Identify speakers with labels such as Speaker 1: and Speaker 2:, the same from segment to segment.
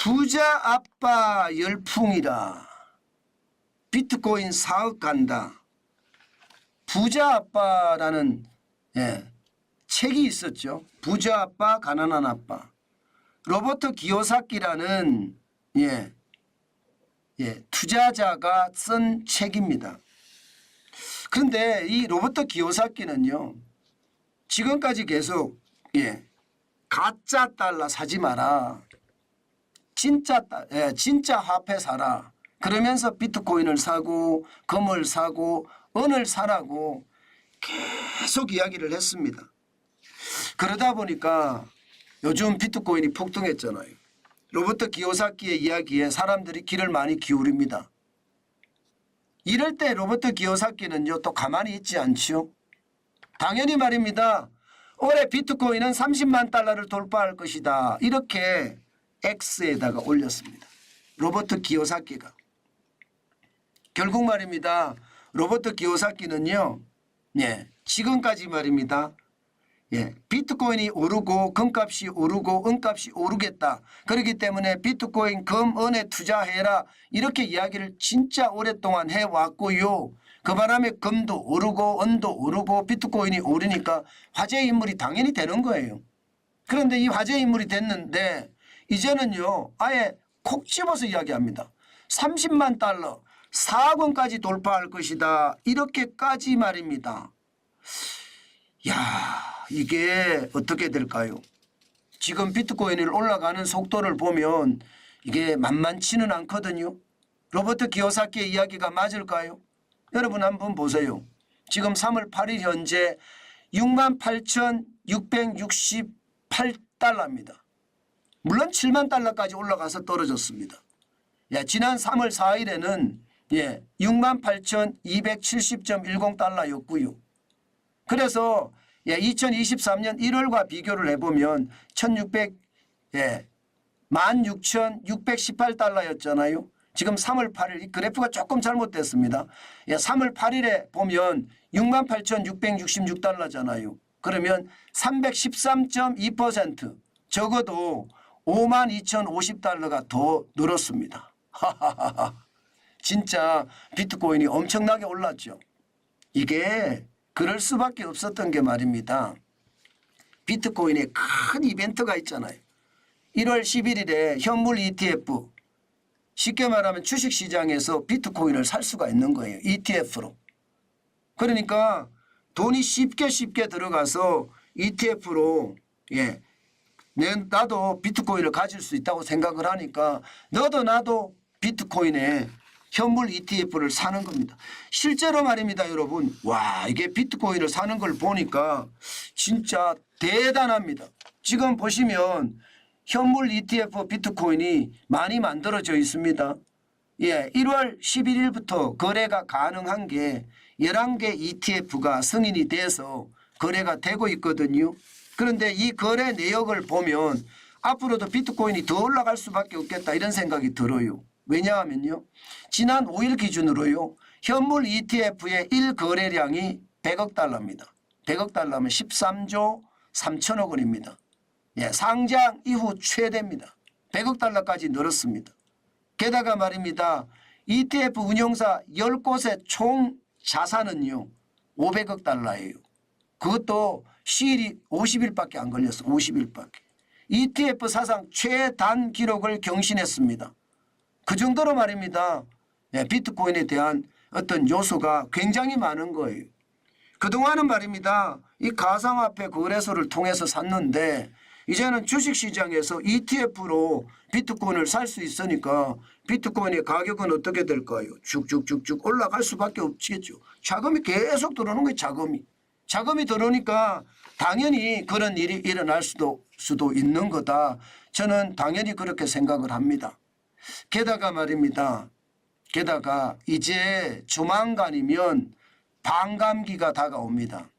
Speaker 1: 부자 아빠 열풍이라 비트코인 4억 간다. 부자 아빠라는 책이 있었죠. 부자 아빠 가난한 아빠. 로버트 기요사키라는 투자자가 쓴 책입니다. 그런데 이 로버트 기요사키는요. 지금까지 계속 가짜 달러 사지 마라. 진짜 화폐 사라. 그러면서 비트코인을 사고 금을 사고 은을 사라고 계속 이야기를 했습니다. 그러다 보니까 요즘 비트코인이 폭등했잖아요. 로버트 기요사키의 이야기에 사람들이 귀를 많이 기울입니다. 이럴 때 로버트 기요사키는요 또 가만히 있지 않지요. 당연히 말입니다. 올해 비트코인은 30만 달러를 돌파할 것이다. 이렇게 X에다가 올렸습니다. 로버트 기요사키가. 결국 말입니다. 로버트 기요사키는요. 지금까지 말입니다. 비트코인이 오르고 금값이 오르고 은값이 오르겠다. 그렇기 때문에 비트코인 금 은에 투자해라. 이렇게 이야기를 진짜 오랫동안 해왔고요. 그 바람에 금도 오르고 은도 오르고 비트코인이 오르니까 화제 인물이 당연히 되는 거예요. 그런데 이 화제 인물이 됐는데 이제는요. 아예 콕 집어서 이야기합니다. 30만 달러 4억 원까지 돌파할 것이다. 이렇게까지 말입니다. 야, 이게 어떻게 될까요? 지금 비트코인이 올라가는 속도를 보면 이게 만만치는 않거든요. 로버트 기요사키의 이야기가 맞을까요? 여러분 한번 보세요. 지금 3월 8일 현재 68,668달러입니다. 물론 7만 달러까지 올라가서 떨어졌습니다. 지난 3월 4일에는 68,270.10달러였고요. 그래서 2023년 1월과 비교를 해보면 16,618달러였잖아요. 지금 3월 8일 이 그래프가 조금 잘못됐습니다. 3월 8일에 보면 68,666달러잖아요. 그러면 313.2% 적어도 52,050달러가 더 늘었습니다. 진짜 비트코인이 엄청나게 올랐죠. 이게 그럴 수밖에 없었던 게 말입니다. 비트코인에 큰 이벤트가 있잖아요. 1월 11일에 현물 ETF 쉽게 말하면 주식시장에서 비트코인을 살 수가 있는 거예요. ETF로. 그러니까 돈이 쉽게 들어가서 ETF로 나도 비트코인을 가질 수 있다고 생각을 하니까 너도 나도 비트코인에 현물 ETF를 사는 겁니다. 실제로 말입니다, 여러분. 와, 이게 비트코인을 사는 걸 보니까 진짜 대단합니다. 지금 보시면 현물 ETF 비트코인이 많이 만들어져 있습니다. 1월 11일부터 거래가 가능한 게 11개 ETF가 승인이 돼서 거래가 되고 있거든요. 그런데 이 거래 내역을 보면 앞으로도 비트코인이 더 올라갈 수밖에 없겠다 이런 생각이 들어요. 왜냐하면요. 지난 5일 기준으로요. 현물 ETF의 1거래량이 100억 달러입니다. 100억 달러면 13조 3천억 원입니다. 상장 이후 최대입니다. 100억 달러까지 늘었습니다. 게다가 말입니다. ETF 운용사 10곳의 총 자산은요. 500억 달러예요. 그것도 시일이 50일밖에 안 걸렸어. 50일밖에. ETF 사상 최단 기록을 경신했습니다. 그 정도로 말입니다. 비트코인에 대한 어떤 요소가 굉장히 많은 거예요. 그동안은 말입니다. 이 가상화폐 거래소를 통해서 샀는데 이제는 주식시장에서 ETF로 비트코인을 살 수 있으니까 비트코인의 가격은 어떻게 될까요? 쭉쭉쭉쭉 올라갈 수밖에 없겠죠. 자금이 계속 들어오는 거예요. 자금이 들어오니까 당연히 그런 일이 일어날 수도 있는 거다. 저는 당연히 그렇게 생각을 합니다. 게다가 말입니다. 게다가 이제 조만간이면 반감기가 다가옵니다.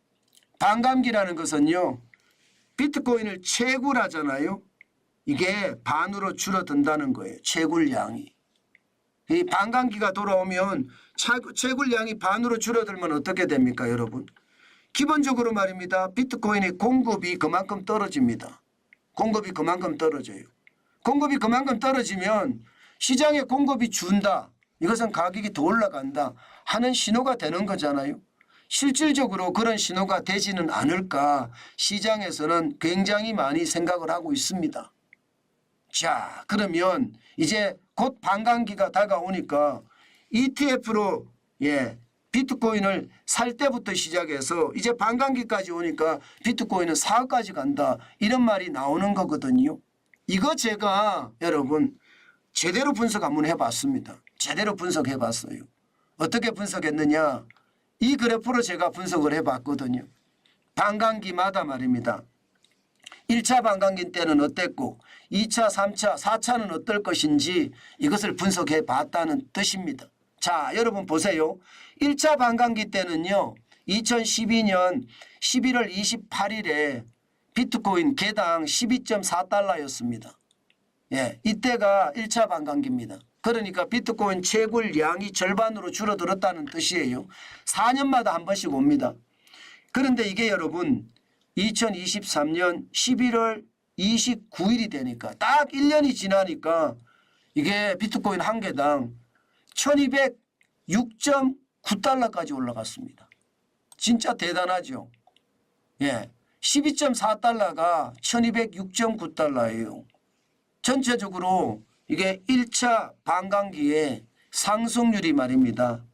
Speaker 1: 반감기라는 것은요. 비트코인을 채굴하잖아요. 이게 반으로 줄어든다는 거예요. 채굴량이. 이 반감기가 돌아오면 채굴량이 반으로 줄어들면 어떻게 됩니까, 여러분? 기본적으로 말입니다. 비트코인의 공급이 그만큼 떨어집니다. 공급이 그만큼 떨어져요. 공급이 그만큼 떨어지면 시장에 공급이 준다. 이것은 가격이 더 올라간다 하는 신호가 되는 거잖아요. 실질적으로 그런 신호가 되지는 않을까 시장에서는 굉장히 많이 생각을 하고 있습니다. 자, 그러면 이제 곧 반감기가 다가오니까 ETF로 비트코인을 살 때부터 시작해서 이제 반감기까지 오니까 비트코인은 4억까지 간다. 이런 말이 나오는 거거든요. 이거 제가 여러분 제대로 분석 한번 해봤습니다. 제대로 분석해봤어요. 어떻게 분석했느냐. 이 그래프로 제가 분석을 해봤거든요. 반감기마다 말입니다. 1차 반감기 때는 어땠고 2차, 3차, 4차는 어떨 것인지 이것을 분석해 봤다는 뜻입니다. 자, 여러분 보세요. 1차 반감기 때는요. 2012년 11월 28일에 비트코인 개당 12.4달러였습니다. 이때가 1차 반감기입니다. 그러니까 비트코인 채굴량이 절반으로 줄어들었다는 뜻이에요. 4년마다 한 번씩 옵니다. 그런데 이게 여러분 2023년 11월 29일이 되니까 딱 1년이 지나니까 이게 비트코인 한 개당 1206.9달러까지 올라갔습니다. 진짜 대단하죠. 12.4달러가 1206.9달러예요. 전체적으로 이게 1차 반감기의 상승률이 말입니다.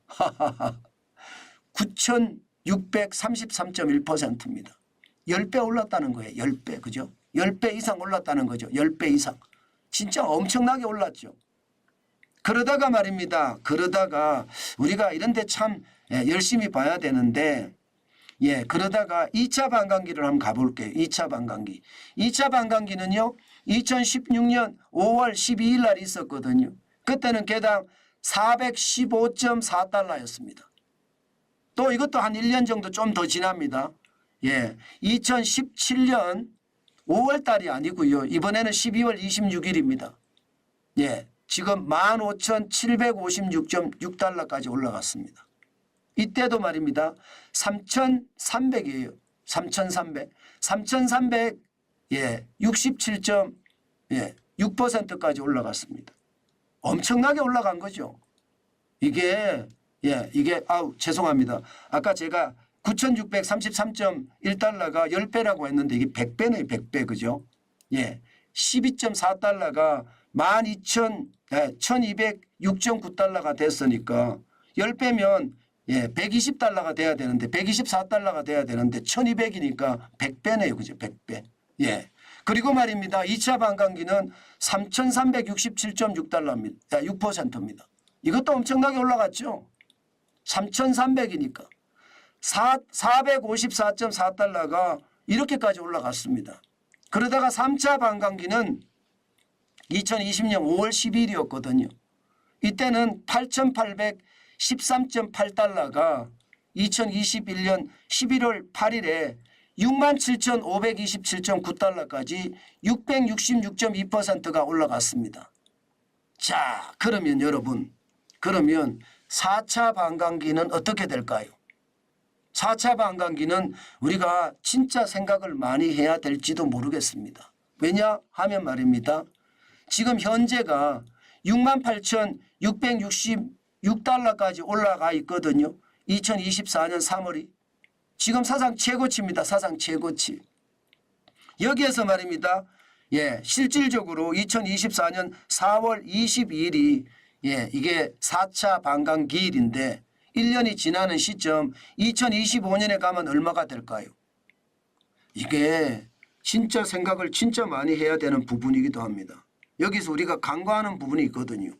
Speaker 1: 9,633.1%입니다. 10배 올랐다는 거예요. 10배. 그죠? 10배 이상 올랐다는 거죠. 10배 이상. 진짜 엄청나게 올랐죠. 그러다가 말입니다. 그러다가 우리가 이런 데 참 열심히 봐야 되는데 그러다가 2차 반감기를 한번 가볼게요. 2차 반감기. 2차 반감기는요. 2016년 5월 12일 날 있었거든요. 그때는 개당 415.4달러였습니다. 또 이것도 한 1년 정도 좀 더 지납니다. 2017년 5월 달이 아니고요. 이번에는 12월 26일입니다. 지금 15,756.6달러까지 올라갔습니다. 이때도 말입니다. 3,300이에요. 3,300. 3,300 67.6%까지 올라갔습니다. 엄청나게 올라간 거죠. 이게 죄송합니다. 아까 제가 9,633.1달러가 10배라고 했는데 이게 100배네요. 100배. 그죠? 12.4달러가 1206.9달러가 됐으니까 10배면 120달러가 돼야 되는데 124달러가 돼야 되는데 1200이니까 100배네요. 그죠? 100배. 그리고 말입니다. 2차 반감기는 3,367.6달러입니다. 6%입니다. 이것도 엄청나게 올라갔죠. 3,300이니까. 454.4달러가 이렇게까지 올라갔습니다. 그러다가 3차 반감기는 2020년 5월 12일이었거든요. 이때는 8,813.8달러가 2021년 11월 8일에 67,527.9달러까지 666.2%가 올라갔습니다. 자, 그러면 여러분, 4차 반감기는 어떻게 될까요? 4차 반감기는 우리가 진짜 생각을 많이 해야 될지도 모르겠습니다. 왜냐하면 말입니다. 지금 현재가 68,666달러까지 올라가 있거든요. 2024년 3월이. 지금 사상 최고치입니다. 사상 최고치. 여기에서 말입니다. 실질적으로 2024년 4월 22일이 이게 4차 반감기일인데 1년이 지나는 시점 2025년에 가면 얼마가 될까요? 이게 진짜 생각을 진짜 많이 해야 되는 부분이기도 합니다. 여기서 우리가 간과하는 부분이 있거든요.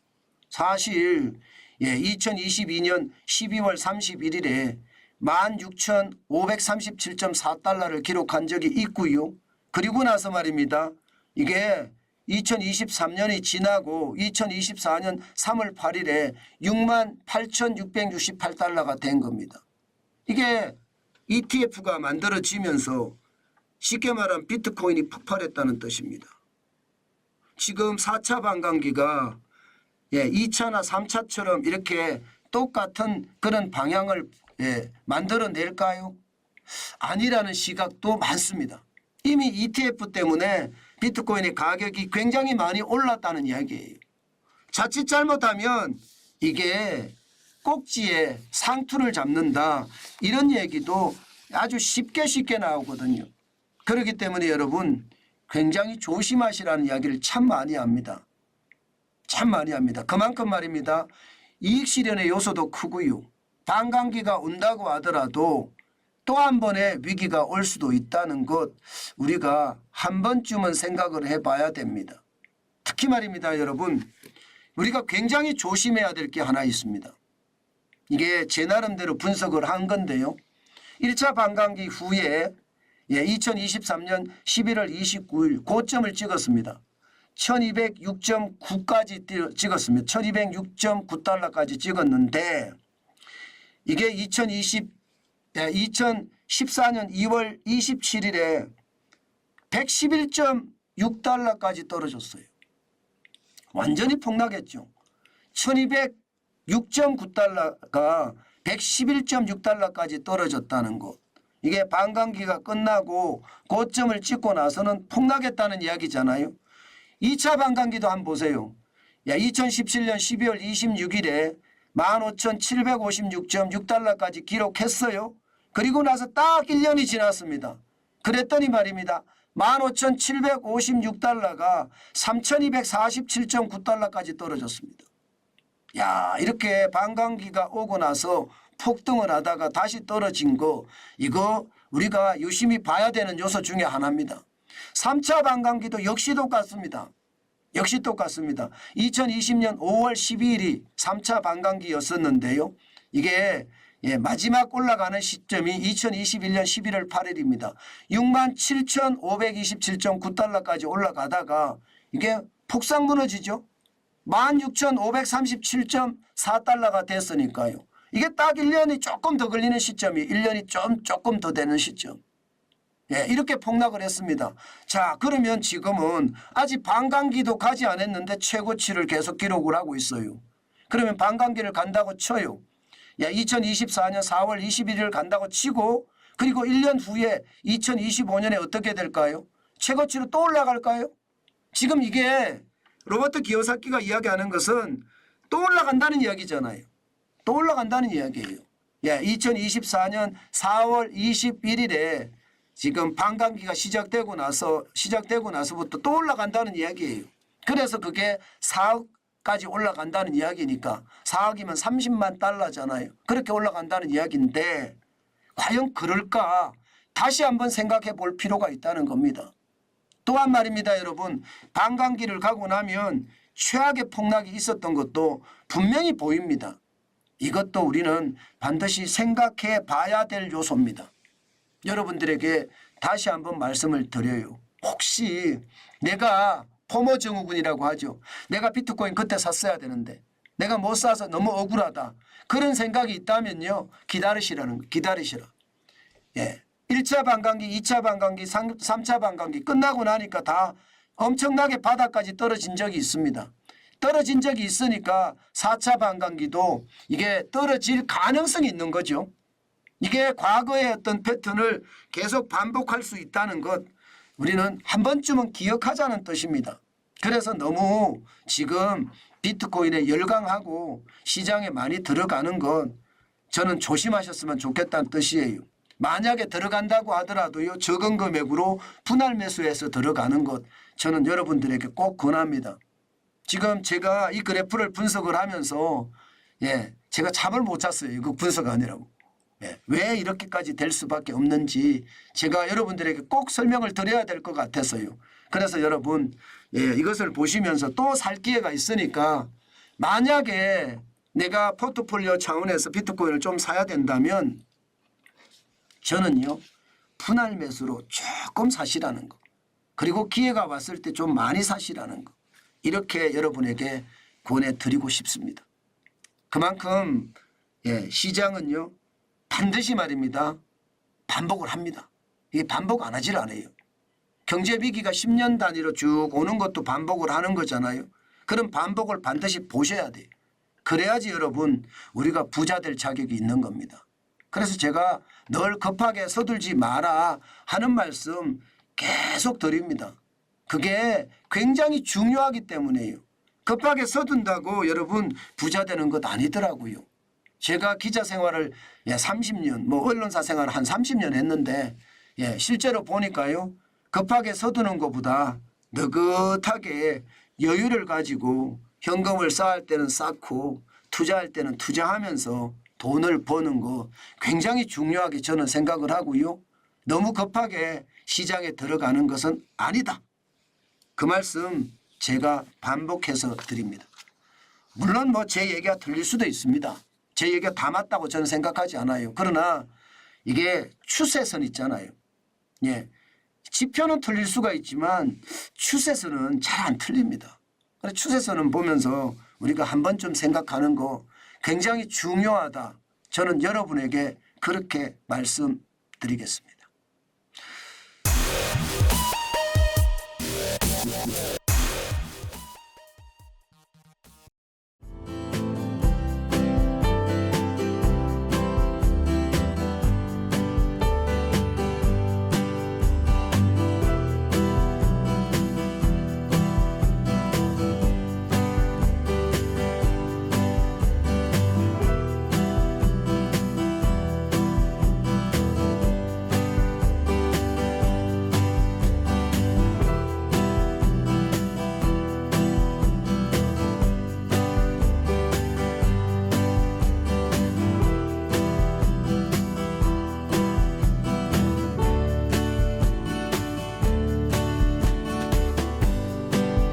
Speaker 1: 사실 2022년 12월 31일에 16,537.4달러를 기록한 적이 있고요. 그리고 나서 말입니다. 이게 2023년이 지나고 2024년 3월 8일에 68,668달러가 된 겁니다. 이게 ETF가 만들어지면서 쉽게 말하면 비트코인이 폭발했다는 뜻입니다. 지금 4차 반감기가 2차나 3차처럼 이렇게 똑같은 그런 방향을 만들어낼까요? 아니라는 시각도 많습니다. 이미 ETF 때문에 비트코인의 가격이 굉장히 많이 올랐다는 이야기예요. 자칫 잘못하면 이게 꼭지에 상투를 잡는다 이런 얘기도 아주 쉽게 나오거든요. 그렇기 때문에 여러분 굉장히 조심하시라는 이야기를 참 많이 합니다. 참 많이 합니다. 그만큼 말입니다. 이익 실현의 요소도 크고요. 반감기가 온다고 하더라도 또 한 번의 위기가 올 수도 있다는 것 우리가 한 번쯤은 생각을 해봐야 됩니다. 특히 말입니다. 여러분 우리가 굉장히 조심해야 될 게 하나 있습니다. 이게 제 나름대로 분석을 한 건데요. 1차 반감기 후에 2023년 11월 29일 고점을 찍었습니다. 1206.9까지 찍었습니다. 1206.9달러까지 찍었는데 이게 2014년 2월 27일에 111.6달러까지 떨어졌어요. 완전히 폭락했죠. 1206.9달러가 111.6달러까지 떨어졌다는 것. 이게 반감기가 끝나고 고점을 찍고 나서는 폭락했다는 이야기잖아요. 2차 반감기도 한번 보세요. 2017년 12월 26일에 15,756.6달러까지 기록했어요. 그리고 나서 딱 1년이 지났습니다. 그랬더니 말입니다. 15,756달러가 3,247.9달러까지 떨어졌습니다. 이렇게 반감기가 오고 나서 폭등을 하다가 다시 떨어진 거 이거 우리가 유심히 봐야 되는 요소 중에 하나입니다. 3차 반감기도 역시 똑같습니다. 2020년 5월 12일이 3차 반감기였었는데요. 이게 마지막 올라가는 시점이 2021년 11월 8일입니다. 67,527.9달러까지 올라가다가 이게 폭삭 무너지죠. 16,537.4달러가 됐으니까요. 이게 딱 1년이 조금 더 걸리는 시점이 1년이 조금 더 되는 시점. 이렇게 폭락을 했습니다. 자, 그러면 지금은 아직 반감기도 가지 않았는데 최고치를 계속 기록을 하고 있어요. 그러면 반감기를 간다고 쳐요. 2024년 4월 21일 간다고 치고 그리고 1년 후에 2025년에 어떻게 될까요? 최고치로 또 올라갈까요? 지금 이게 로버트 기요사키가 이야기하는 것은 또 올라간다는 이야기잖아요. 또 올라간다는 이야기예요. 2024년 4월 21일에 지금 반감기가 시작되고 나서부터 또 올라간다는 이야기예요. 그래서 그게 4억까지 올라간다는 이야기니까 4억이면 30만 달러잖아요. 그렇게 올라간다는 이야기인데 과연 그럴까? 다시 한번 생각해 볼 필요가 있다는 겁니다. 또한 말입니다. 여러분 반감기를 가고 나면 최악의 폭락이 있었던 것도 분명히 보입니다. 이것도 우리는 반드시 생각해 봐야 될 요소입니다. 여러분들에게 다시 한번 말씀을 드려요. 혹시 내가 포모 증후군이라고 하죠. 내가 비트코인 그때 샀어야 되는데 내가 못 사서 너무 억울하다. 그런 생각이 있다면요. 기다리시라. 1차 반감기, 2차 반감기, 3차 반감기 끝나고 나니까 다 엄청나게 바닥까지 떨어진 적이 있습니다. 떨어진 적이 있으니까 4차 반감기도 이게 떨어질 가능성이 있는 거죠. 이게 과거의 어떤 패턴을 계속 반복할 수 있다는 것 우리는 한 번쯤은 기억하자는 뜻입니다. 그래서 너무 지금 비트코인에 열광하고 시장에 많이 들어가는 것 저는 조심하셨으면 좋겠다는 뜻이에요. 만약에 들어간다고 하더라도요. 적은 금액으로 분할 매수해서 들어가는 것 저는 여러분들에게 꼭 권합니다. 지금 제가 이 그래프를 분석을 하면서 제가 잠을 못 잤어요. 이거 분석하느라고. 왜 이렇게까지 될 수밖에 없는지 제가 여러분들에게 꼭 설명을 드려야 될 것 같아서요. 그래서 여러분 이것을 보시면서 또 살 기회가 있으니까 만약에 내가 포트폴리오 차원에서 비트코인을 좀 사야 된다면 저는요. 분할 매수로 조금 사시라는 거. 그리고 기회가 왔을 때 좀 많이 사시라는 거. 이렇게 여러분에게 권해드리고 싶습니다. 그만큼 시장은요. 반드시 말입니다. 반복을 합니다. 이게 반복 안 하질 않아요. 경제 위기가 10년 단위로 쭉 오는 것도 반복을 하는 거잖아요. 그런 반복을 반드시 보셔야 돼요. 그래야지 여러분 우리가 부자 될 자격이 있는 겁니다. 그래서 제가 늘 급하게 서둘지 마라 하는 말씀 계속 드립니다. 그게 굉장히 중요하기 때문에요. 급하게 서둔다고 여러분 부자 되는 것 아니더라고요. 제가 기자 생활을 30년, 뭐 언론사 생활을 한 30년 했는데 실제로 보니까요. 급하게 서두는 것보다 느긋하게 여유를 가지고 현금을 쌓을 때는 쌓고 투자할 때는 투자하면서 돈을 버는 거 굉장히 중요하게 저는 생각을 하고요. 너무 급하게 시장에 들어가는 것은 아니다. 그 말씀 제가 반복해서 드립니다. 물론 뭐 제 얘기가 틀릴 수도 있습니다. 제 얘기가 다 맞다고 저는 생각하지 않아요. 그러나 이게 추세선 있잖아요. 예. 지표는 틀릴 수가 있지만 추세선은 잘 안 틀립니다. 그래서 추세선은 보면서 우리가 한 번쯤 생각하는 거 굉장히 중요하다. 저는 여러분에게 그렇게 말씀드리겠습니다.